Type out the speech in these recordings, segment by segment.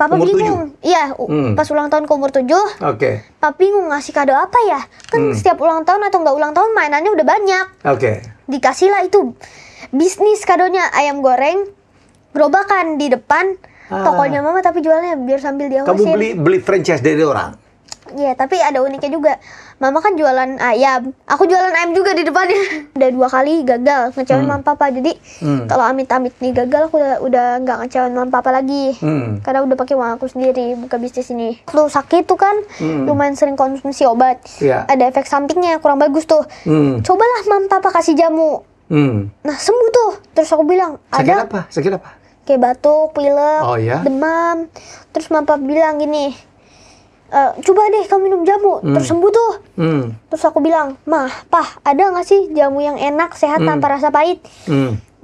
Papa Umur bingung. Iya, pas ulang tahun ke umur 7. Oke. Papa bingung ngasih kado apa ya. Kan setiap ulang tahun atau nggak ulang tahun mainannya udah banyak. Oke. Dikasih lah itu bisnis kadonya, ayam goreng gerobakan di depan tokonya mama, tapi jualnya biar sambil diawasin. Kamu beli franchise dari orang? Iya, tapi ada uniknya juga. Mama kan jualan ayam, aku jualan ayam juga di depannya. Udah 2 kali gagal ngecewain mama papa. Jadi kalau amit-amit nih gagal, aku udah nggak ngecewain mama papa lagi. Karena udah pakai uang aku sendiri buka bisnis ini. Waktu sakit tuh kan lumayan sering konsumsi obat. Ada efek sampingnya kurang bagus tuh. Cobalah mama papa kasih jamu. Nah sembuh tuh. Terus aku bilang, sakit apa? Sakit apa? Kayak batuk, pilek, ya? demam. Terus mama papa bilang gini, coba deh kamu minum jamu, terus sembuh tuh. Terus aku bilang, Mah, Pah, ada nggak sih jamu yang enak, sehat, tanpa rasa pahit?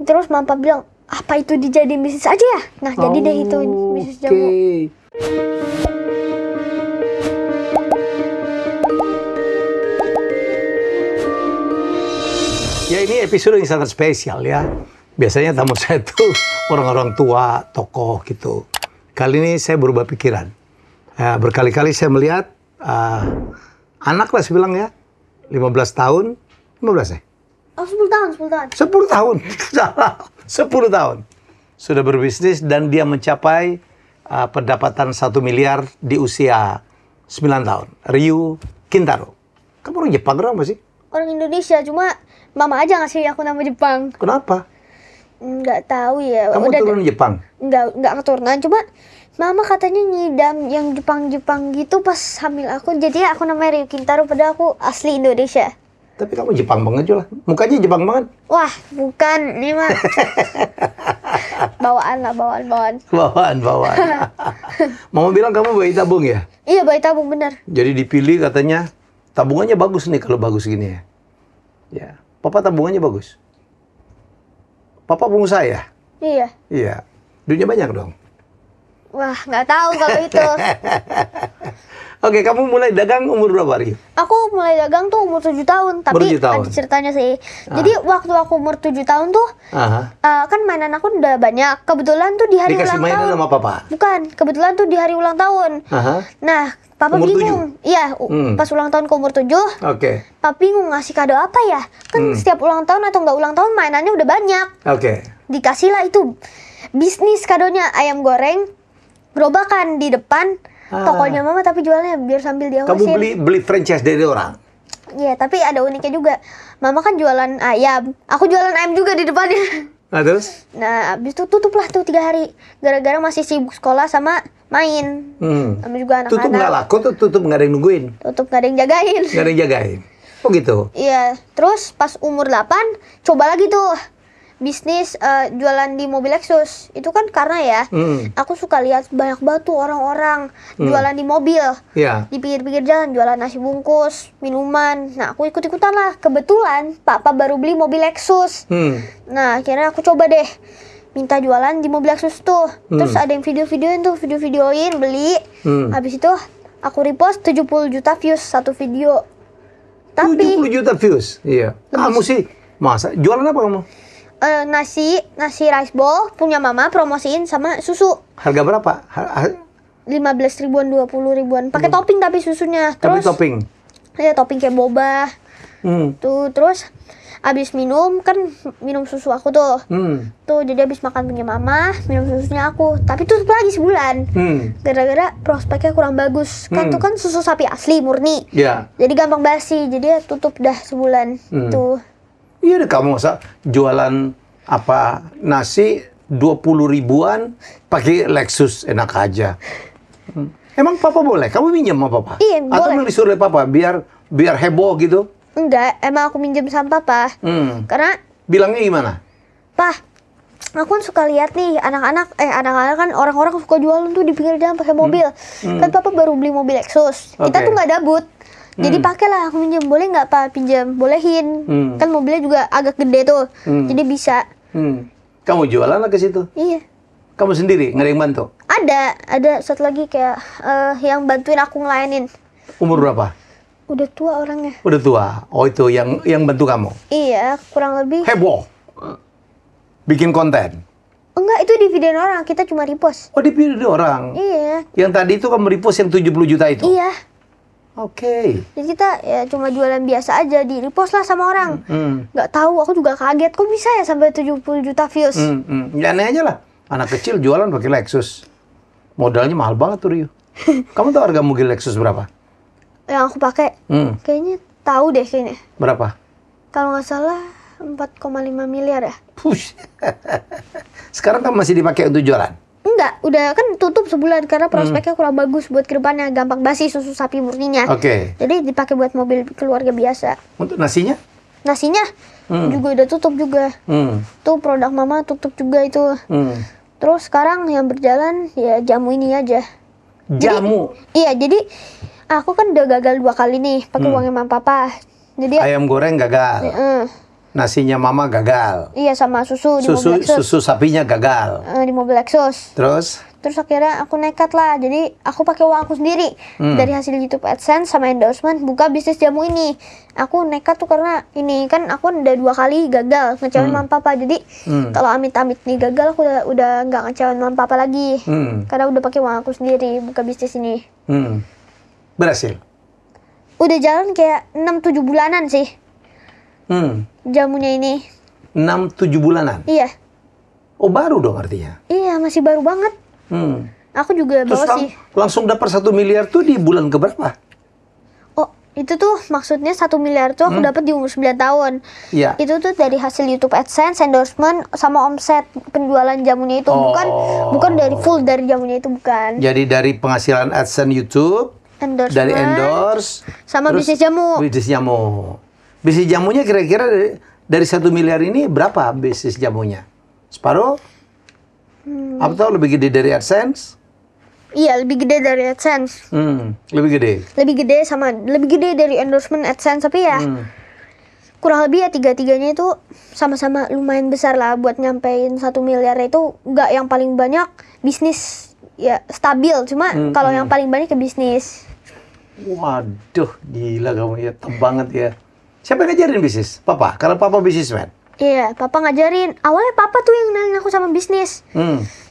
Terus mama papa bilang, apa itu dijadiin bisnis aja ya? Nah, jadi deh itu bisnis jamu. Ya, ini episode yang sangat spesial ya. Biasanya tamu saya tuh orang-orang tua, tokoh gitu. Kali ini saya berubah pikiran. Berkali-kali saya melihat anak lah saya bilang ya, 15 tahun, 15 ya? Oh, 10 tahun, 10 tahun. 10 tahun, salah, 10 tahun. Sudah berbisnis dan dia mencapai pendapatan 1 miliar di usia 9 tahun. Ryu Kintaro. Kamu orang Jepang apa sih? Orang Indonesia, cuma mama aja ngasih aku nama Jepang. Kenapa? Nggak tahu ya. Kamu turun Jepang? Nggak keturunan, cuma mama katanya ngidam yang Jepang-Jepang gitu pas hamil aku. Jadi aku namanya Ryu Kintaro, padahal aku asli Indonesia. Tapi kamu Jepang banget juga lah. Mukanya Jepang banget. Wah, bukan. Ini mah bawaan lah, bawaan. Bawaan. Mama bilang kamu bayi tabung ya? Iya, bayi tabung bener. Jadi dipilih katanya, tabungannya bagus nih kalau bagus gini ya. Ya, papa tabungannya bagus. Papa pengusaha ya? Iya. Iya. Duitnya banyak dong. Wah, nggak tahu kalau itu. Oke, kamu mulai dagang umur berapa, Ri? Aku mulai dagang tuh umur 7 tahun. Tapi ada ceritanya sih. Jadi waktu aku umur 7 tahun tuh, kan mainan aku udah banyak. Kebetulan tuh di hari dikasih ulang tahun. Dikasih mainan sama papa? Bukan, kebetulan tuh di hari ulang tahun. Nah, papa umur bingung. Iya, pas ulang tahun ke umur 7. Oke. Papa bingung ngasih kado apa ya. Kan setiap ulang tahun atau nggak ulang tahun mainannya udah banyak. Oke. Dikasih lah itu bisnis kadonya, ayam goreng gerobakan di depan tokonya mama, tapi jualnya biar sambil diawasin. Kamu beli franchise dari orang? Iya, tapi ada uniknya juga. Mama kan jualan ayam, aku jualan ayam juga di depannya. Nah, terus? Nah, abis itu tutup lah tuh 3 hari. Gara-gara masih sibuk sekolah sama main. Sama juga anak-anak. Tutup nggak laku tuh, tutup nggak ada yang nungguin? Tutup nggak ada yang jagain. Nggak ada yang jagain? Oh gitu? Iya, terus pas umur 8, coba lagi tuh bisnis jualan di mobil Lexus. Itu kan karena ya, aku suka lihat banyak banget tuh orang-orang jualan di mobil. Di pinggir-pinggir jalan jualan nasi bungkus, minuman. Nah, aku ikut-ikutan lah. Kebetulan papa baru beli mobil Lexus. Nah, akhirnya aku coba deh minta jualan di mobil Lexus tuh. Terus ada yang video-videoin tuh, video-videoin, beli. Habis itu aku repost 70 juta views satu video. Tapi 70 juta views? Iya. Kamu sih, masa jualan apa kamu? Nasi rice bowl punya mama, promosiin sama susu. Harga berapa? 15 ribuan, 20 ribuan. Pakai topping tapi susunya. Tapi topping? Iya, topping kayak boba. Tuh, terus abis minum, kan minum susu aku tuh. Tuh, jadi abis makan punya mama, minum susunya aku. Tapi tutup lagi sebulan. Gara-gara prospeknya kurang bagus. Kan tuh kan susu sapi asli, murni. Jadi gampang basi, jadi tutup dah sebulan. Tuh. Iya deh, kamu masa jualan nasi 20 ribuan pakai Lexus, enak aja. Emang papa boleh? Kamu minjem sama papa? Iya, boleh. Atau disuruh oleh papa biar heboh gitu? Enggak, emang aku minjem sama papa. Karena bilangnya gimana? Pah, aku kan suka lihat nih anak-anak kan orang-orang suka jualan tuh di pinggir jalan pakai mobil. Kan papa baru beli mobil Lexus. Kita tuh nggak dabut. Jadi pakailah aku minjem, boleh nggak Pak pinjam? Bolehin. Kan mobilnya juga agak gede tuh, jadi bisa. Kamu jualan lah ke situ? Iya. Kamu sendiri, nggak ada yang bantu? Ada satu lagi kayak yang bantuin aku ngelayanin. Umur berapa? Udah tua orangnya. Udah tua? Oh itu yang bantu kamu? Iya, kurang lebih. Heboh? Bikin konten? Enggak, itu di video orang, kita cuma repost. Oh, di video orang? Iya. banyak. Yang tadi itu kamu repost yang 70 juta itu? Iya. Oke. Jadi kita ya cuma jualan biasa aja, di repost lah sama orang. Nggak tahu, aku juga kaget kok bisa ya sampai 70 juta views. Ya aneh aja lah. Anak kecil jualan pakai Lexus. Modalnya mahal banget tuh, Rio. Kamu tahu harga mobil Lexus berapa? Yang aku pakai, kayaknya tahu deh kayaknya. Berapa? Kalau nggak salah 4,5 miliar ya. Push. Sekarang kamu masih dipakai untuk jualan? Enggak, udah kan tutup sebulan karena prospeknya kurang bagus buat kedepannya, gampang basi susu sapi murninya. Oke. Jadi dipakai buat mobil keluarga biasa. Untuk nasinya? Nasinya juga udah tutup juga. Tuh produk mama tutup juga itu. Terus sekarang yang berjalan ya jamu ini aja. Jamu? Iya, jadi aku kan udah gagal 2 kali nih pakai uangnya mama papa. Jadi ayam goreng gagal. Nasinya mama gagal. Iya, sama susu di mobil Lexus. Susu sapinya gagal. Di mobil Lexus. Terus Akhirnya aku nekat lah. Jadi aku pakai uang aku sendiri dari hasil YouTube AdSense sama endorsement buka bisnis jamu ini. Aku nekat tuh karena ini kan aku udah 2 kali gagal ngecewain mama papa. Jadi kalau amit-amit nih gagal aku udah nggak ngecewain mama papa lagi. Karena udah pakai uang aku sendiri buka bisnis ini. Berhasil? Udah jalan kayak 6-7 bulanan sih. Jamunya ini 6-7 bulanan? Iya. Oh, baru dong artinya? Iya, masih baru banget. Aku juga terus bawa sih. Langsung dapat 1 miliar tuh di bulan keberapa? Oh, itu tuh maksudnya 1 miliar tuh aku dapat di umur 9 tahun. Iya. Itu tuh dari hasil YouTube AdSense, endorsement, sama omset penjualan jamunya itu. Bukan dari full dari jamunya itu, bukan. Jadi dari penghasilan AdSense YouTube, dari endorse, sama bisnis jamu. Bisnis jamu. Bisnis jamunya kira-kira dari 1 miliar ini berapa bisnis jamunya? Separuh? Atau lebih gede dari AdSense? Iya, lebih gede dari AdSense. Lebih gede? Lebih gede dari endorsement AdSense, tapi ya kurang lebih ya tiga-tiganya itu sama-sama lumayan besar lah buat nyampein 1 miliar itu. Nggak yang paling banyak bisnis ya stabil, cuma kalau yang paling banyak ke bisnis. Waduh, gila kamu ya, top banget ya. Siapa yang ngajarin bisnis? Papa? Karena papa bisnisman? Iya, papa ngajarin. Awalnya papa tuh yang kenalin aku sama bisnis.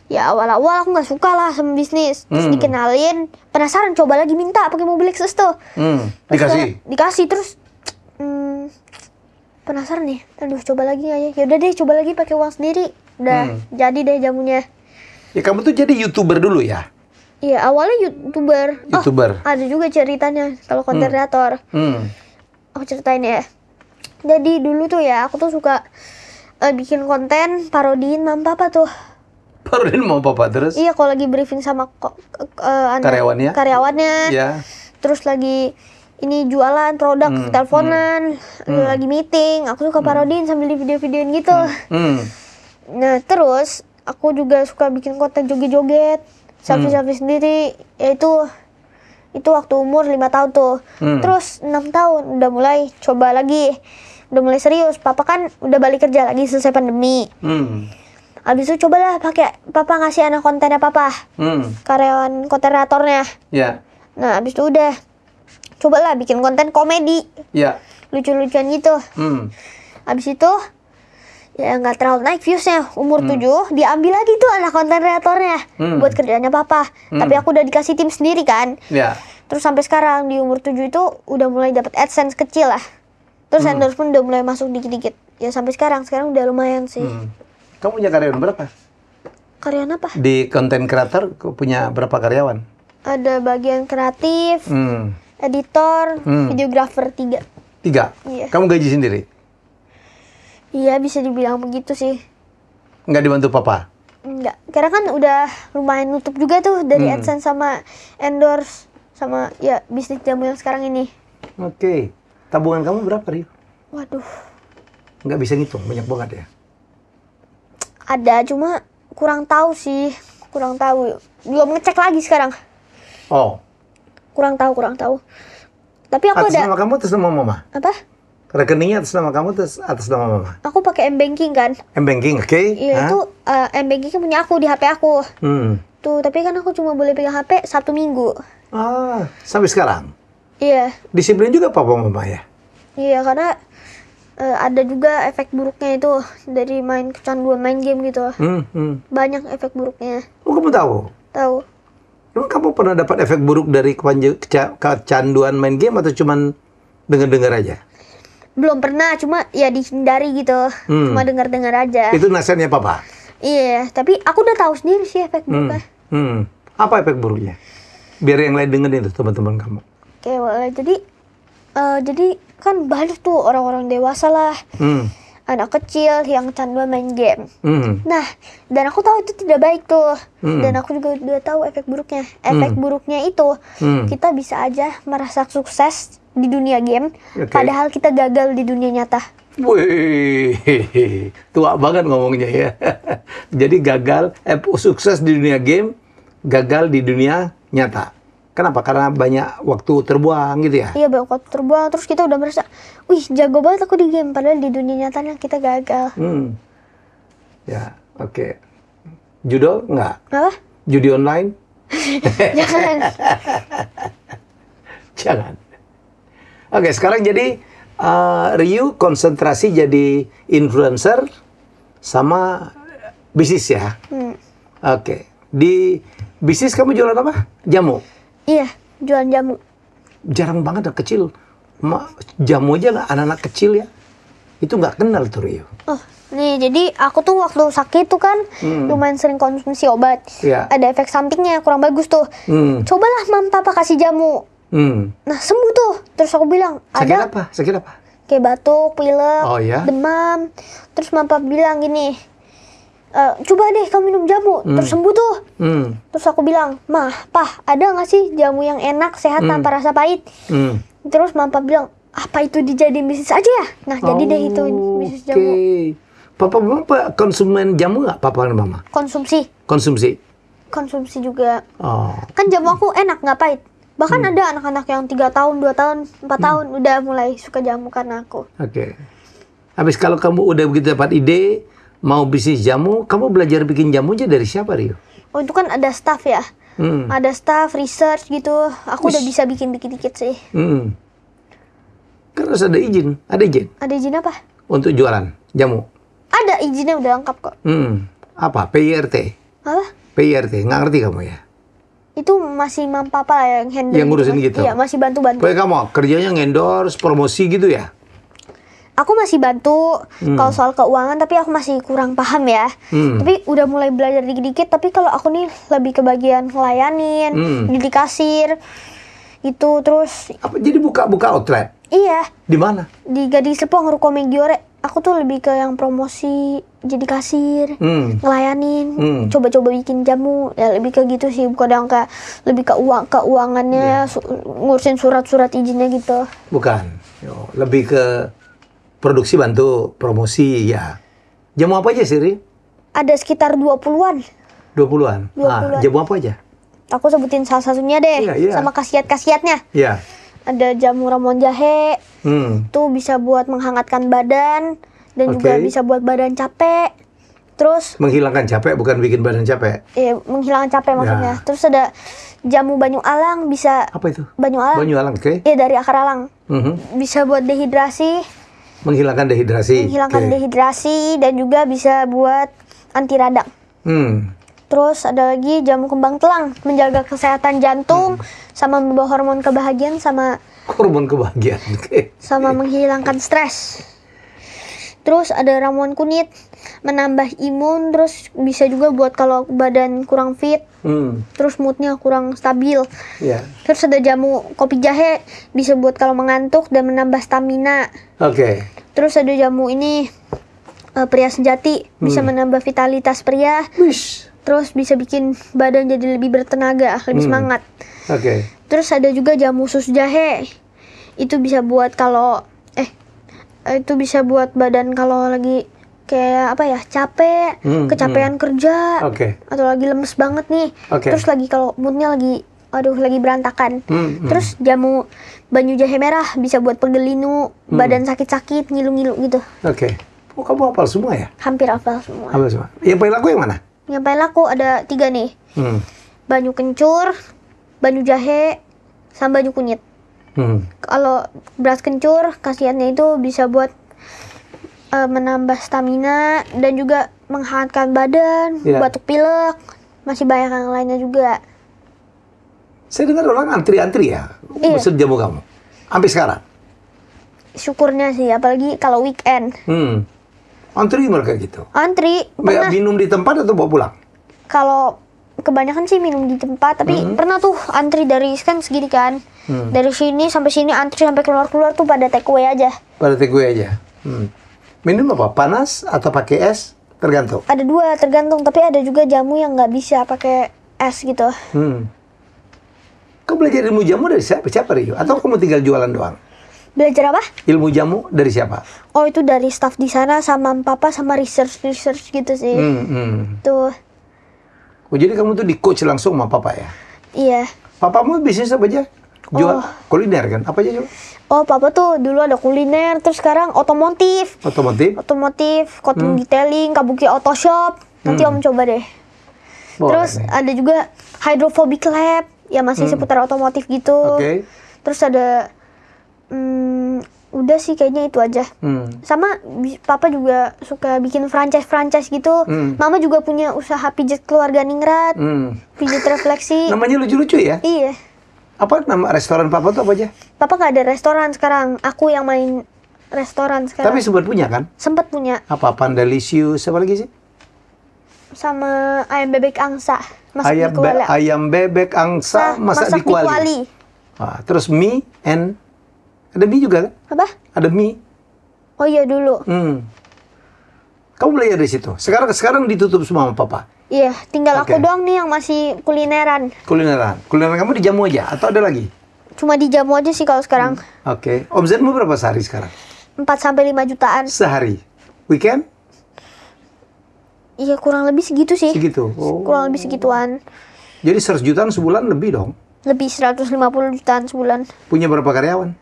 Ya awal-awal aku nggak suka lah sama bisnis. Terus dikenalin, penasaran, coba lagi minta pakai mobil Lexus tuh. Dikasih terus penasaran nih. Aduh, coba lagi nggak ya? Ya udah deh, coba lagi pakai uang sendiri. Udah jadi deh jamunya. Ya kamu tuh jadi YouTuber dulu ya? Iya, awalnya YouTuber. Ada juga ceritanya kalau konten kreator. Aku ceritain ya. Jadi dulu tuh ya, aku tuh suka bikin konten parodiin mama papa tuh. Parodiin mama papa terus? Iya, kalau lagi briefing sama karyawannya. Ya. Terus lagi ini jualan produk, teleponan, lagi meeting, aku suka parodiin sambil di video-videoin gitu. Nah, terus aku juga suka bikin konten joget-joget, selfie-selfie sendiri, yaitu itu waktu umur 5 tahun tuh. Terus 6 tahun udah mulai coba lagi. Udah mulai serius. Papa kan udah balik kerja lagi selesai pandemi. Habis itu cobalah pakai papa ngasih anak kontennya papa. Karyawan konten kreatornya. Ya. Nah, habis itu udah cobalah bikin konten komedi. Ya. Lucu-lucuan gitu. Habis itu ya nggak terlalu naik viewsnya. Umur 7 diambil lagi tuh anak konten kreatornya buat kerjanya papa. Tapi aku udah dikasih tim sendiri kan. Ya. Terus sampai sekarang di umur 7 itu udah mulai dapat AdSense kecil lah. Terus endorsement udah mulai masuk dikit-dikit. Ya sampai sekarang udah lumayan sih. Kamu punya karyawan berapa? Karyawan apa? Di konten kreator punya berapa karyawan? Ada bagian kreatif, editor, videografer 3. 3? Iya. Kamu gaji sendiri? Iya, bisa dibilang begitu sih. Nggak dibantu papa? Enggak, karena kan udah lumayan nutup juga tuh dari AdSense sama endorse sama ya bisnis jamu yang sekarang ini. Oke. Tabungan kamu berapa, Rio? Waduh. Nggak bisa ngitung, banyak banget ya? Ada, cuma kurang tahu sih. Kurang tahu. Belum ngecek lagi sekarang. Oh. Kurang tahu. Tapi aku atas ada... nama kamu, atas nama mama? Apa? Rekeningnya atas nama kamu, atas nama mama? Aku pakai M-Banking kan. M-Banking, oke. Iya, itu M-Banking punya aku di HP aku. Tuh, tapi kan aku cuma boleh pegang HP Sabtu Minggu. Ah, sampai sekarang? Iya. Disiplin juga papa mama ya? Iya, karena ada juga efek buruknya itu dari main kecanduan main game gitu. Banyak efek buruknya. Oh, kamu tahu? Tahu. Emang kamu pernah dapat efek buruk dari kecanduan main game atau cuman dengar-dengar aja? Belum pernah, cuma ya dihindari gitu. Cuma dengar-dengar aja. Itu nasihatnya papa? Iya, tapi aku udah tahu sendiri sih efek buruknya. Apa efek buruknya? Biar yang lain dengerin tuh teman-teman kamu. Oke, jadi kan banyak tuh orang-orang dewasa lah. Anak kecil yang canduan main game. Nah, dan aku tahu itu tidak baik tuh. Dan aku juga udah tahu efek buruknya. Efek buruknya itu kita bisa aja merasa sukses di dunia game, padahal kita gagal di dunia nyata. Wih, tua banget ngomongnya ya. Jadi sukses di dunia game, gagal di dunia nyata. Kenapa? Karena banyak waktu terbuang gitu ya? Iya, banyak waktu terbuang. Terus kita udah merasa, wih jago banget aku di game. Padahal di dunia nyatanya kita gagal. Ya, oke. Judo nggak? Apa? Judi online? Jangan. Jangan. Oke, sekarang jadi Ryu konsentrasi jadi influencer sama bisnis ya? Oke. Di bisnis kamu jualan apa? Jamu? Iya, jualan jamu. Jarang banget anak kecil. Jamu aja nggak anak-anak kecil ya. Itu nggak kenal tuh Ryu. Oh, nih jadi aku tuh waktu sakit tuh kan lumayan sering konsumsi obat. Iya. Ada efek sampingnya kurang bagus tuh. Cobalah mam papa kasih jamu. Nah sembuh tuh. Terus aku bilang Sakit apa? Sakit apa? Kayak batuk, pilek, Oh, ya? demam. Terus mam papa bilang gini, coba deh kamu minum jamu, terus sembuh tuh. Terus aku bilang, mah, pah, ada nggak sih jamu yang enak, sehat tanpa rasa pahit? Terus mama bilang, apa itu dijadiin bisnis aja ya? Nah, jadi deh itu bisnis jamu. Papa mama konsumen jamu nggak, papa dan mama? Konsumsi juga. Kan jamu aku enak, nggak pahit. Bahkan ada anak-anak yang 3 tahun, 2 tahun, 4 tahun udah mulai suka jamu karena aku. Oke. Habis kalau kamu udah begitu dapat ide, mau bisnis jamu, kamu belajar bikin jamu aja dari siapa, Rio? Oh, itu kan ada staff ya. Ada staff, research gitu. Aku udah bisa bikin dikit-dikit sih. Kan harus ada izin. Ada izin? Ada izin apa? Untuk jualan jamu? Ada izinnya, udah lengkap kok. Apa? PIRT? Apa? PIRT, nggak ngerti kamu ya? Itu masih mam papa yang handle. Yang ngurusin gitu? Iya, masih bantu-bantu. Pokoknya kamu kerjanya ngendorse, promosi gitu ya? Aku masih bantu kalau soal keuangan, tapi aku masih kurang paham ya. Tapi udah mulai belajar dikit-dikit, tapi kalau aku nih lebih ke bagian ngelayanin, jadi kasir, gitu. Terus Jadi buka outlet? iya. Di mana? Di Gading Serpong, Ruko Megiore. Aku tuh lebih ke yang promosi, jadi kasir, ngelayanin, coba-coba bikin jamu. Ya lebih ke gitu sih, bukan yang kayak lebih ke keuangannya, ngurusin surat-surat izinnya gitu. Bukan. Lebih ke produksi, bantu promosi ya. Jamu apa aja sih, Ri? Ada sekitar 20-an. 20-an? Jamu apa aja? Aku sebutin salah satunya deh, sama khasiat-khasiatnya. Iya. Ada jamu ramuan jahe, itu bisa buat menghangatkan badan, dan juga bisa buat badan capek. Terus menghilangkan capek, bukan bikin badan capek. Iya, menghilangkan capek maksudnya. Terus ada jamu banyu alang, bisa. Apa itu? Banyu alang. Banyu alang, oke. Iya, dari akar alang. Bisa buat dehidrasi. Menghilangkan dehidrasi. Menghilangkan dehidrasi, dan juga bisa buat anti radang. Terus ada lagi jamu kembang telang, menjaga kesehatan jantung, sama membawa hormon kebahagiaan, sama hormon kebahagiaan. Sama menghilangkan stres. Terus ada ramuan kunyit, menambah imun, terus bisa juga buat kalau badan kurang fit, terus moodnya kurang stabil. Terus ada jamu kopi jahe, bisa buat kalau mengantuk dan menambah stamina. Terus ada jamu ini, pria sejati, bisa menambah vitalitas pria. Terus bisa bikin badan jadi lebih bertenaga, lebih semangat. Terus ada juga jamu susu jahe. Itu bisa buat kalau itu bisa buat badan kalau lagi kayak apa ya, capek, kecapean kerja, atau lagi lemes banget nih. Terus lagi kalau moodnya lagi berantakan. Terus jamu banyu jahe merah bisa buat pegel-linu, badan sakit-sakit, ngilu-ngilu gitu. Oh, kamu hafal semua ya? Hampir hafal semua. Hafal semua. Yang paling laku yang mana? Yang paling laku ada 3 nih. Banyu kencur, banyu jahe, sama banyu kunyit. Kalau beras kencur, khasiatnya itu bisa buat menambah stamina dan juga menghangatkan badan, batuk pilek, masih banyak yang lainnya juga. Saya dengar orang antri-antri ya, Iya. pesen jamu kamu. Sampai sekarang. Syukurnya sih, apalagi kalau weekend. Antri mereka gitu. Antri, pernah. Minum di tempat atau bawa pulang? Kalau kebanyakan sih minum di tempat, tapi pernah tuh antri dari kan segini kan. Dari sini sampai antri sampai keluar-keluar tuh pada take away aja. Pada take away aja. Minum apa? Panas atau pakai es? Tergantung. Ada dua, tergantung. Tapi ada juga jamu yang nggak bisa pakai es gitu. Kamu belajar ilmu jamu dari siapa? Siapa Rio? Atau kamu tinggal jualan doang? Belajar apa? Ilmu jamu dari siapa? Oh, itu dari staff di sana sama papa sama research gitu sih. Tuh, Oh, jadi kamu tuh di coach langsung sama papa ya? iya. Papamu bisnis apa aja? Jual kuliner kan? Apa aja coba? Oh, papa tuh dulu ada kuliner, terus sekarang otomotif. Otomotif? Coating detailing, Kabuki Auto Shop. Nanti Om coba deh. Boleh Terus nih. ada juga Hydrophobic Lab, ya masih seputar otomotif gitu. Oke. Terus ada, udah sih kayaknya itu aja. Sama papa juga suka bikin franchise gitu. Mama juga punya usaha pijat keluarga ningrat, pijat refleksi. Namanya lucu-lucu ya? Iya. Apa nama restoran papa tuh apa aja? Papa nggak ada restoran sekarang. Aku yang main restoran sekarang. Tapi sempat punya kan? Sempet punya. Apa Pandalisius, apa lagi sih? Sama ayam bebek angsa. Masak di Ayam, Kuala. ayam bebek angsa masak di kuali. Ah, terus mie and ada mie juga kan? Apa? Ada mie. Oh iya dulu. Kamu belajar di situ. Sekarang ditutup semua sama papa. Iya, tinggal Oke. aku doang nih yang masih kulineran. Kulineran. Kulineran kamu di jamu aja atau ada lagi? Cuma di jamu aja sih kalau sekarang. Oke. Omsetmu berapa sehari sekarang? 4-5 jutaan. Sehari. Weekend? Iya, kurang lebih segitu sih. Segitu. Oh. Kurang lebih segituan. Jadi 100 jutaan sebulan lebih dong. Lebih 150 jutaan sebulan. Punya berapa karyawan?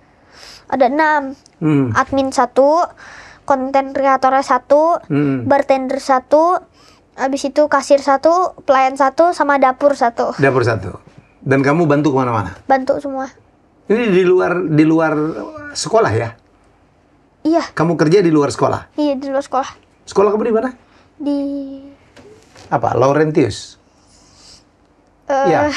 Ada 6. Admin 1, konten kreatornya 1, bartender 1, habis itu kasir 1, pelayan 1, sama dapur 1. Dapur 1. Dan kamu bantu kemana-mana? Bantu semua. Ini di luar sekolah ya? Iya, Kamu kerja di luar sekolah? iya di luar sekolah. Sekolah kamu di mana? Di Apa? Laurentius? Iya.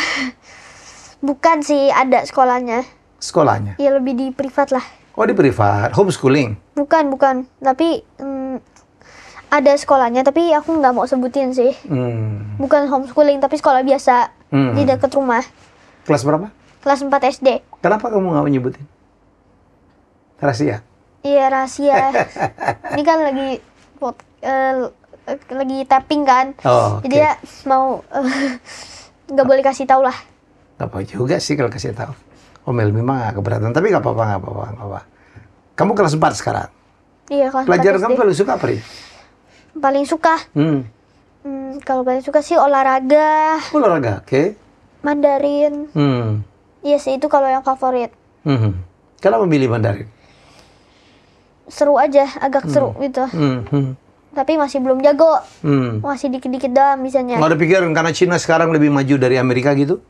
bukan sih, ada sekolahnya. Sekolahnya? Ya lebih di privat lah. Oh, di privat. Homeschooling? Bukan. Tapi ada sekolahnya, tapi aku nggak mau sebutin sih. Bukan homeschooling, tapi sekolah biasa di dekat rumah. Kelas berapa? Kelas 4 SD. Kenapa kamu nggak menyebutin? Rahasia? Iya, rahasia. Ini kan lagi tapping kan. Oh, oke. Jadi ya mau nggak boleh kasih tahu lah. Gak apa juga sih kalau kasih tahu. Om Elmi mah nggak keberatan, tapi nggak apa-apa. Kamu kelas 4 sekarang. Iya, kelas 4 Pelajaran SD. kamu paling suka apa, Ri? Paling suka? Kalau paling suka sih olahraga, Olahraga, oke. Mandarin. Iya sih, itu kalau yang favorit. Kenapa milih Mandarin? Seru aja, agak seru gitu. Tapi masih belum jago. Masih dikit-dikit doang bisanya. Nggak ada pikiran karena Cina sekarang lebih maju dari Amerika gitu?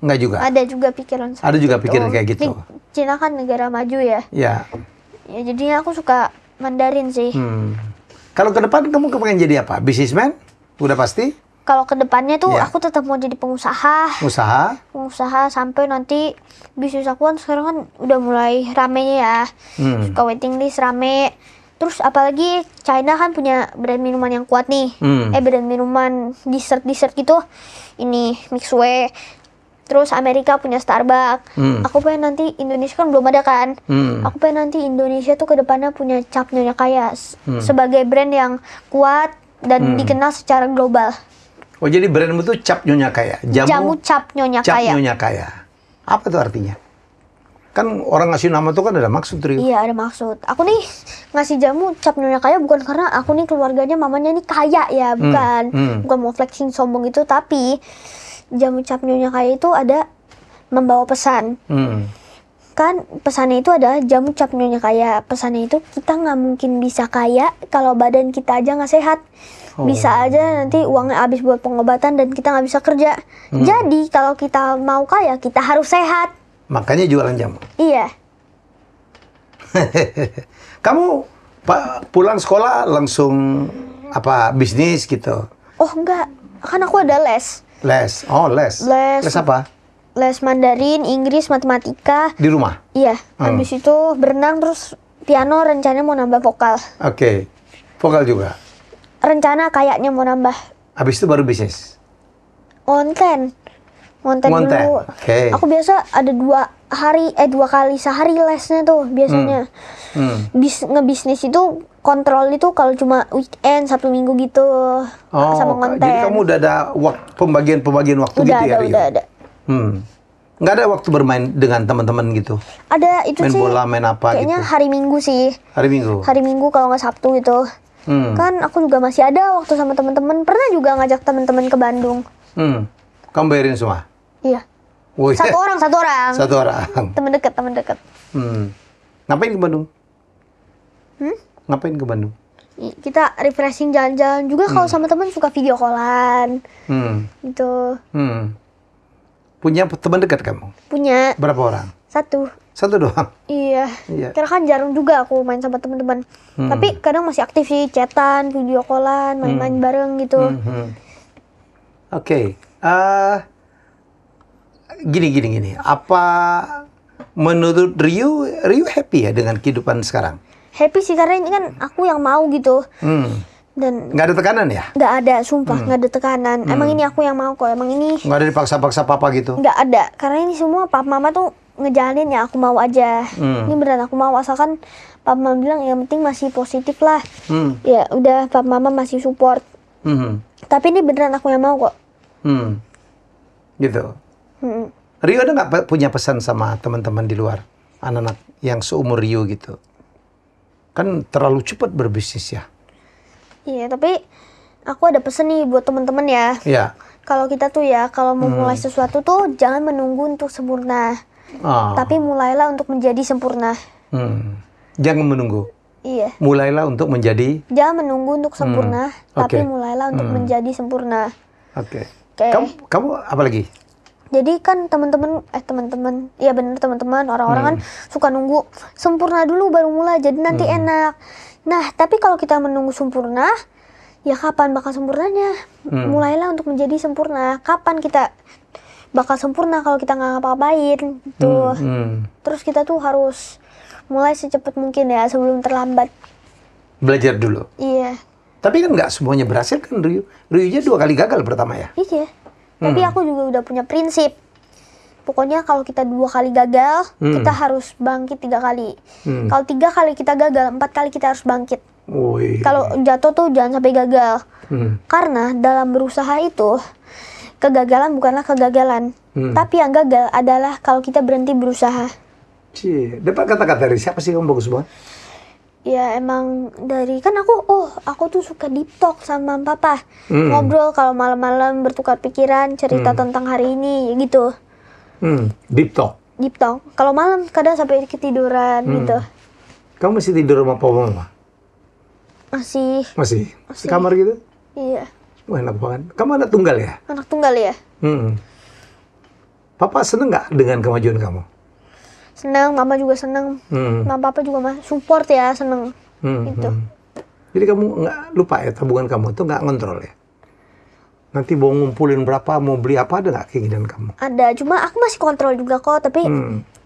Nggak juga? Ada juga pikiran seperti Ada juga itu. pikiran kayak gitu? Cina kan negara maju ya. Ya. Ya jadinya aku suka Mandarin sih. Kalau ke depan kamu kepengen jadi apa? Businessman? Udah pasti? Kalau kedepannya tuh Ya. aku tetap mau jadi pengusaha. Usaha? Sampai nanti bisnis aku kan sekarang kan udah mulai ramenya ya. Suka waiting list rame. Terus apalagi China kan punya brand minuman yang kuat nih. Brand minuman dessert gitu. Ini Mixue. Terus Amerika punya Starbucks. Aku pengen nanti Indonesia kan belum ada kan. Aku pengen nanti Indonesia tuh kedepannya punya cap Nyonya Kaya sebagai brand yang kuat dan dikenal secara global. Oh, jadi brandmu tuh Cap Nyonya Kaya? Jamu cap Nyonya Cap Kaya. Nyonya Kaya. Apa tuh artinya? Kan orang ngasih nama tuh kan ada maksud, Rio. Iya, ada maksud. Aku nih ngasih jamu cap Nyonya Kaya bukan karena aku nih keluarganya mamanya nih kaya ya, bukan. Bukan mau flexing sombong itu, tapi jamu cap Nyonya Kaya itu ada membawa pesan. Kan pesannya itu adalah jamu cap Nyonya Kaya. Pesannya itu kita nggak mungkin bisa kaya kalau badan kita aja nggak sehat. Bisa aja nanti uangnya habis buat pengobatan dan kita nggak bisa kerja. Jadi kalau kita mau kaya, kita harus sehat. Makanya jualan jamu. Iya. Kamu pulang sekolah langsung apa bisnis gitu? Oh enggak, kan aku ada les. Les. Oh, les. Les. Les apa? Les Mandarin, Inggris, matematika. Di rumah? Iya, habis itu berenang, terus piano rencananya mau nambah vokal. Oke. Vokal juga? Rencana kayaknya mau nambah. Habis itu baru bisnis? Ngonten dulu. Oke. Aku biasa ada 2 kali sehari lesnya tuh biasanya. Ngebisnis itu kontrol itu kalau cuma weekend, Sabtu Minggu gitu. Sama ngonten. Jadi kamu udah ada pembagian waktu gitu ya, Rio? Udah ada. Nggak ada waktu bermain dengan teman-teman gitu? Ada, itu main sih. Main bola, main apa kayaknya gitu? hari Minggu sih. Hari Minggu? Hari Minggu kalau nggak Sabtu gitu. Kan aku juga masih ada waktu sama teman-teman. Pernah juga ngajak teman-teman ke Bandung. Kamu bayarin semua? Iya. Oh, iya. Satu orang. Satu orang. Teman dekat. Ngapain ke Bandung? Ngapain ke Bandung? Kita refreshing jalan-jalan juga. Kalau sama teman suka video callan. Gitu. Punya teman dekat kamu? Punya. Berapa orang? Satu. Satu doang? Iya. Karena kan jarang juga aku main sama teman-teman. Tapi kadang masih aktif sih, chatan, video callan, main-main bareng gitu. Oke. Gini. Apa menurut Rio happy ya dengan kehidupan sekarang? Happy sih, karena ini kan aku yang mau gitu. Dan nggak ada tekanan ya? Nggak ada, sumpah nggak ada tekanan. Emang ini aku yang mau kok. Emang ini nggak ada dipaksa-paksa papa gitu? Nggak ada, karena ini semua papa mama tuh ngejalanin ya aku mau aja. Ini beneran aku mau, asalkan papa mama bilang yang penting masih positif lah. Ya udah, papa mama masih support. Tapi ini beneran aku yang mau kok. Gitu. Rio ada nggak punya pesan sama teman-teman di luar, anak-anak yang seumur Rio gitu? Kan terlalu cepat berbisnis ya. Iya, tapi aku ada pesan nih buat teman-teman ya. Iya. Kalau kita tuh ya, kalau mau mulai sesuatu tuh jangan menunggu untuk sempurna. Tapi mulailah untuk menjadi sempurna. Jangan menunggu. Iya. Mulailah untuk menjadi. Jangan menunggu untuk sempurna, tapi mulailah untuk menjadi sempurna. Oke. Kamu apa lagi? Jadi kan teman-teman, iya bener teman-teman, orang-orang kan suka nunggu sempurna dulu baru mulai, jadi nanti enak. Nah, tapi kalau kita menunggu sempurna, ya kapan bakal sempurnanya? Mulailah untuk menjadi sempurna. Kapan kita bakal sempurna kalau kita nggak ngapa-ngapain? Tuh. Terus kita tuh harus mulai secepat mungkin ya, sebelum terlambat. Belajar dulu? Iya. Tapi kan nggak semuanya berhasil kan, Rio aja 2 kali gagal pertama ya? Iya. Tapi aku juga udah punya prinsip. Pokoknya kalau kita 2 kali gagal, kita harus bangkit 3 kali. Kalau 3 kali kita gagal, 4 kali kita harus bangkit. Kalau jatuh tuh jangan sampai gagal. Karena dalam berusaha itu, kegagalan bukanlah kegagalan. Tapi yang gagal adalah kalau kita berhenti berusaha. Dapat kata-kata dari siapa sih kamu bagus banget? Ya emang dari, kan aku tuh suka deep talk sama papa. Ngobrol kalau malam-malam, bertukar pikiran, cerita tentang hari ini gitu. Deep talk? Deep talk. Kalau malam kadang sampai ketiduran gitu. Kamu masih tidur sama papa mama? Masih? Di kamar gitu? Iya. Wah, enak banget. Kamu anak tunggal ya? Anak tunggal ya? Papa seneng nggak dengan kemajuan kamu? Senang, mama juga senang. Mama papa juga support ya, seneng. Gitu. Jadi kamu nggak lupa ya tabungan kamu itu nggak ngontrol ya? Nanti mau ngumpulin berapa, mau beli apa, ada nggak keinginan kamu? Ada, cuma aku masih kontrol juga kok, tapi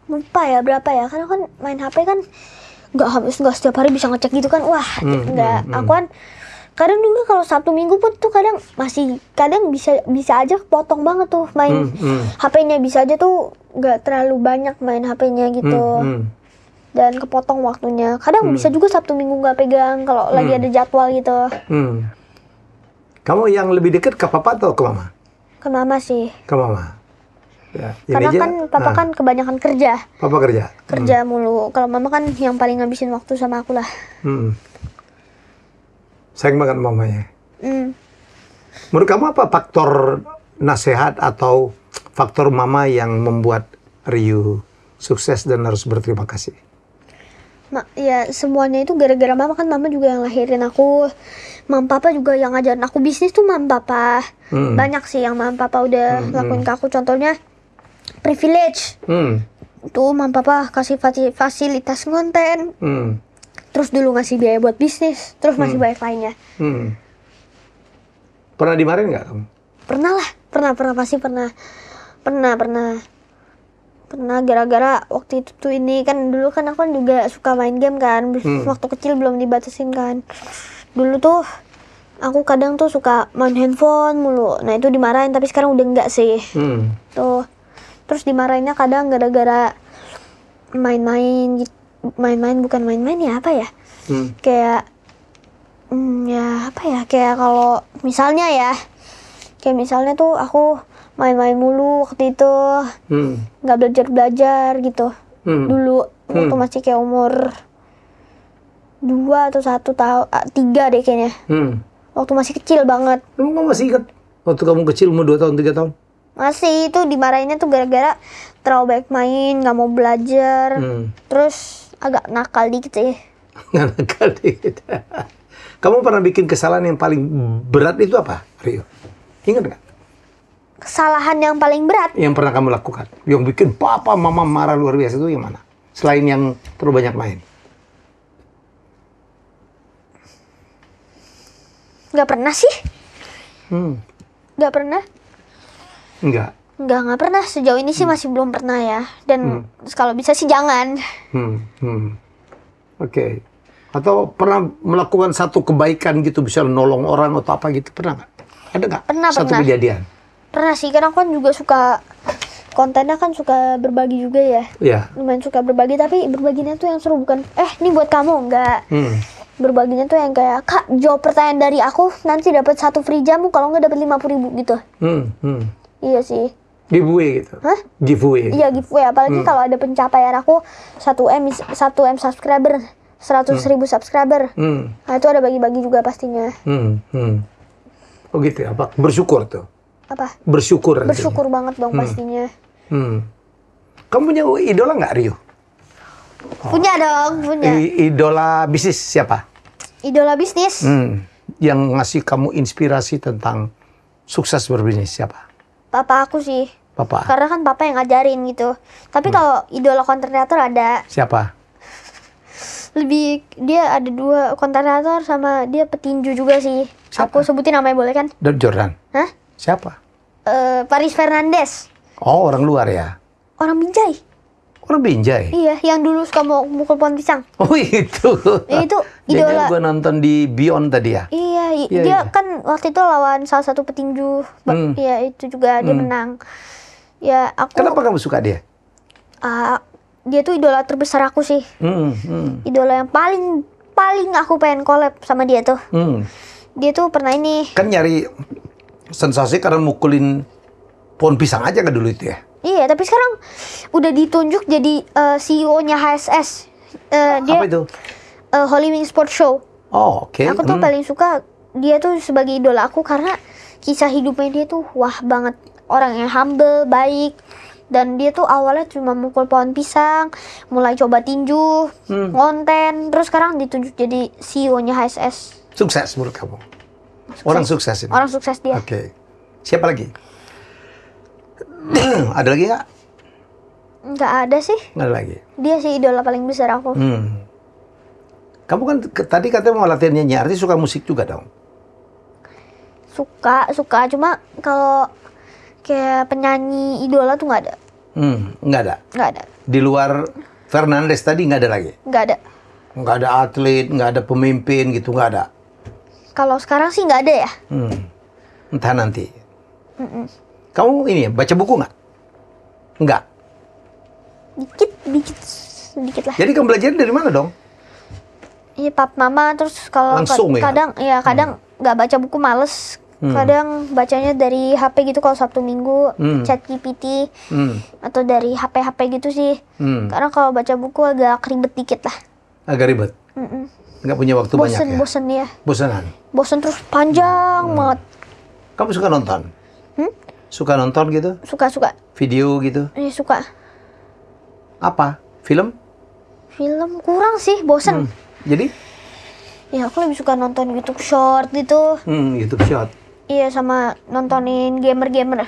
lupa ya berapa ya. Karena kan main HP kan nggak setiap hari bisa ngecek gitu kan. Wah, nggak. Aku kan kadang juga kalau Sabtu Minggu pun tuh kadang bisa aja potong banget tuh main HP-nya, bisa aja tuh nggak terlalu banyak main HP-nya gitu. Dan kepotong waktunya. Kadang bisa juga Sabtu Minggu nggak pegang kalau lagi ada jadwal gitu. Kamu yang lebih dekat ke papa atau ke mama? Ke mama sih. Ke mama. Ya, karena kan papa kan kebanyakan kerja. Papa kerja? Kerja mulu. Kalau mama kan yang paling ngabisin waktu sama aku lah. Sayang banget mamanya. Menurut kamu apa faktor nasihat atau faktor mama yang membuat Rio sukses dan harus berterima kasih? Ya semuanya itu gara-gara mama, kan mama juga yang lahirin aku. Mama papa juga yang ngajarin aku bisnis tuh mama papa. Banyak sih yang mama papa udah lakuin ke aku. Contohnya privilege. Tuh mama papa kasih fasilitas konten. Terus dulu ngasih biaya buat bisnis, terus masih banyak lainnya. Pernah dimarahin nggak kamu? Pernah lah. Pernah pasti pernah. Pernah gara-gara waktu itu tuh ini kan dulu kan aku kan juga suka main game kan. Waktu kecil belum dibatasin kan. Dulu tuh aku kadang tuh suka main handphone mulu. Nah itu dimarahin tapi sekarang udah enggak sih. Tuh. Terus dimarahinnya kadang gara-gara main-main gitu. Bukan main-main ya apa ya? Kayak ya apa ya? Kayak kalau misalnya ya. Kayak misalnya tuh aku main-main mulu waktu itu, nggak belajar gitu. Dulu waktu masih kayak umur 2 atau 1 tahun, 3 deh kayaknya. Waktu masih kecil banget. Kamu masih ingat waktu kamu kecil umur 2 tahun 3 tahun? Masih, itu dimarahinnya tuh gara-gara terlalu banyak main, nggak mau belajar, terus agak nakal dikit sih. Nggak nakal dikit. Kamu pernah bikin kesalahan yang paling berat itu apa, Rio? Ingat nggak? Kesalahan yang paling berat yang pernah kamu lakukan, yang bikin papa mama marah luar biasa itu yang mana? Selain yang terlalu banyak main. Nggak pernah sih. Nggak pernah. Nggak pernah. Sejauh ini sih masih belum pernah ya. Dan kalau bisa sih jangan. Oke. Atau pernah melakukan satu kebaikan gitu, bisa nolong orang atau apa gitu, pernah nggak? Ada nggak? Satu kejadian? Pernah sih, karena aku kan juga suka kontennya kan suka berbagi juga ya. Iya. Lumayan suka berbagi, tapi berbaginya tuh yang seru bukan ini buat kamu, enggak. Berbaginya tuh yang kayak, Kak, jawab pertanyaan dari aku, nanti dapat 1 free jamu, kalau nggak dapat 50.000 gitu. Iya sih. Giveaway gitu. Hah? Giveaway. Iya, giveaway. Apalagi kalau ada pencapaian aku 1M subscriber, 100.000 subscriber. Nah, itu ada bagi-bagi juga pastinya. Oh gitu ya, apa? Bersyukur tuh. Apa? Bersyukur. Bersyukur banget dong pastinya. Kamu punya idola nggak, Rio? Punya dong, punya. Idola bisnis siapa? Idola bisnis? Yang ngasih kamu inspirasi tentang sukses berbisnis siapa? Papa aku sih. Papa? Karena kan papa yang ngajarin gitu. Tapi kalau idola konten kreator ada. Siapa? Dia ada 2 konten kreator sama dia petinju juga sih. Siapa? Aku sebutin namanya boleh kan? Jordan? Hah? Siapa? Paris Fernandes. Oh, orang luar ya? Orang Binjai. Orang Binjai? Iya, yang dulu suka mau mukul pohon pisang. Oh itu? Itu idola. Gue nonton di Beyond tadi ya? Iya, dia kan waktu itu lawan salah satu petinju. Iya, itu juga dia menang. Ya, aku. Kenapa kamu suka dia? Dia tuh idola terbesar aku sih. Idola yang paling aku pengen collab sama dia tuh. Dia tuh pernah ini. Kan nyari sensasi karena mukulin pohon pisang aja kan dulu itu ya? Iya, tapi sekarang udah ditunjuk jadi CEO-nya HSS. Dia, apa itu? Holy Wing Sports Show. Oh, oke. Aku tuh paling suka dia tuh sebagai idola aku karena kisah hidupnya dia tuh wah banget. Orang yang humble, baik. Dan dia tuh awalnya cuma mukul pohon pisang, mulai coba tinju, konten, terus sekarang ditunjuk jadi CEO-nya HSS. Sukses menurut kamu? Orang sukses ini? Orang sukses dia. Oke. Siapa lagi? Ada lagi nggak? Nggak ada sih. Nggak ada lagi? Dia sih idola paling besar aku. Kamu kan tadi katanya mau latihan nyanyi, artinya suka musik juga dong? Suka. Cuma kalau kayak penyanyi idola tuh nggak ada. Nggak ada? Nggak ada. Di luar Fernandes tadi nggak ada lagi? Nggak ada. Nggak ada atlet, nggak ada pemimpin gitu, nggak ada? Kalau sekarang sih nggak ada ya. Entah nanti. Kamu ini baca buku nggak? Nggak? Dikit lah. Jadi kamu belajar dari mana dong? Iya, pap mama, terus kalau kadang nggak baca buku males. Kadang bacanya dari HP gitu kalau Sabtu Minggu, ChatGPT, atau dari HP gitu sih. Karena kalau baca buku agak ribet dikit lah. Agak ribet? Nggak punya waktu banyak ya? Bosen ya. Bosenan? Bosen terus panjang banget. Kamu suka nonton? Suka nonton gitu? Suka. Video gitu? Iya, suka. Apa? Film? Film kurang sih, bosen. Jadi? Ya, aku lebih suka nonton YouTube Short gitu. YouTube Short? Iya, sama nontonin gamer-gamer.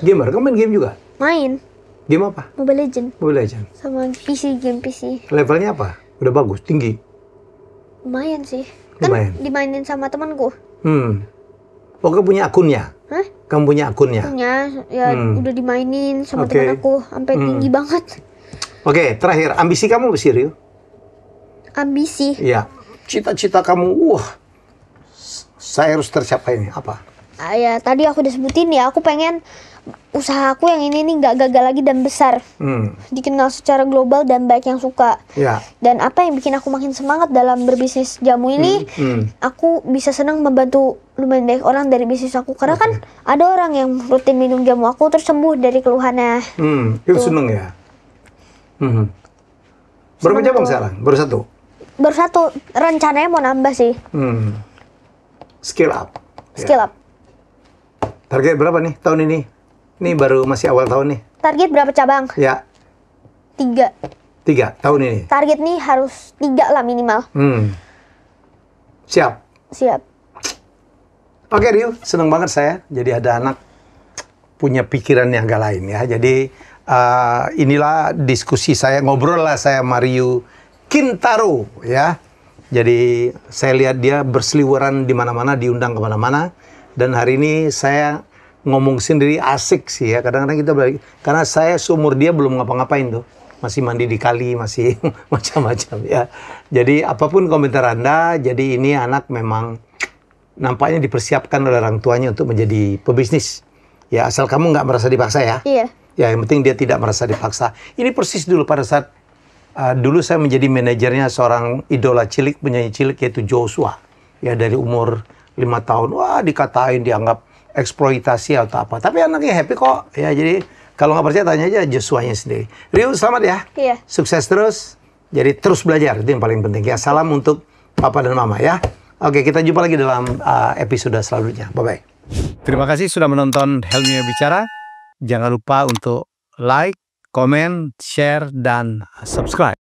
Gamer? Kamu main game juga? Main. Game apa? Mobile Legend. Mobile Legend? Sama game PC. Levelnya apa? Udah bagus? Tinggi? Lumayan sih. Kan dimainin sama temanku. Pokoknya punya akunnya? Hah? Kamu punya akunnya? Punya, ya udah dimainin sama Oke. teman aku sampai tinggi banget. Oke, terakhir, ambisi kamu apa sih, Rio? Ambisi. Iya, cita-cita kamu, saya harus tercapai ini, apa? Ya tadi aku udah sebutin ya, aku pengen usaha aku yang ini nih nggak gagal lagi dan besar. Dikenal secara global dan banyak yang suka. Ya. Dan apa yang bikin aku makin semangat dalam berbisnis jamu ini, aku bisa senang membantu lumayan banyak orang dari bisnis aku. Karena kan ada orang yang rutin minum jamu aku terus sembuh dari keluhannya. Itu seneng ya? Berapa cabang sekarang? Baru satu? Baru satu, rencananya mau nambah sih. Scale up. Scale up. Target berapa nih tahun ini? Ini baru masih awal tahun nih. Target berapa cabang? Ya. 3. 3 tahun ini. Target nih harus 3 lah minimal. Siap. Siap. Oke Rio, seneng banget saya. Jadi ada anak punya pikiran yang agak lain ya. Jadi inilah diskusi saya, ngobrol lah saya sama Rio Kintaro ya. Jadi saya lihat dia berseliweran di mana-mana, diundang kemana-mana. Dan hari ini saya ngomong sendiri asik sih ya. Kadang-kadang kita balik, karena saya seumur dia belum ngapa-ngapain tuh. Masih mandi di kali, masih macam-macam ya. Jadi apapun komentar Anda, jadi ini anak memang nampaknya dipersiapkan oleh orang tuanya untuk menjadi pebisnis. Ya asal kamu nggak merasa dipaksa ya. Iya. Ya yang penting dia tidak merasa dipaksa. Ini persis dulu pada saat dulu saya menjadi manajernya seorang idola cilik, penyanyi cilik yaitu Joshua. Ya dari umur 5 tahun, wah dikatain, dianggap eksploitasi atau apa. Tapi anaknya happy kok. Ya jadi kalau nggak percaya tanya aja Joshua-nya sendiri. Rio selamat ya. Iya. Sukses terus. Jadi terus belajar, itu yang paling penting. Ya salam untuk papa dan mama ya. Oke, kita jumpa lagi dalam episode selanjutnya. Bye-bye. Terima kasih sudah menonton Helmi Bicara. Jangan lupa untuk like, komen, share, dan subscribe.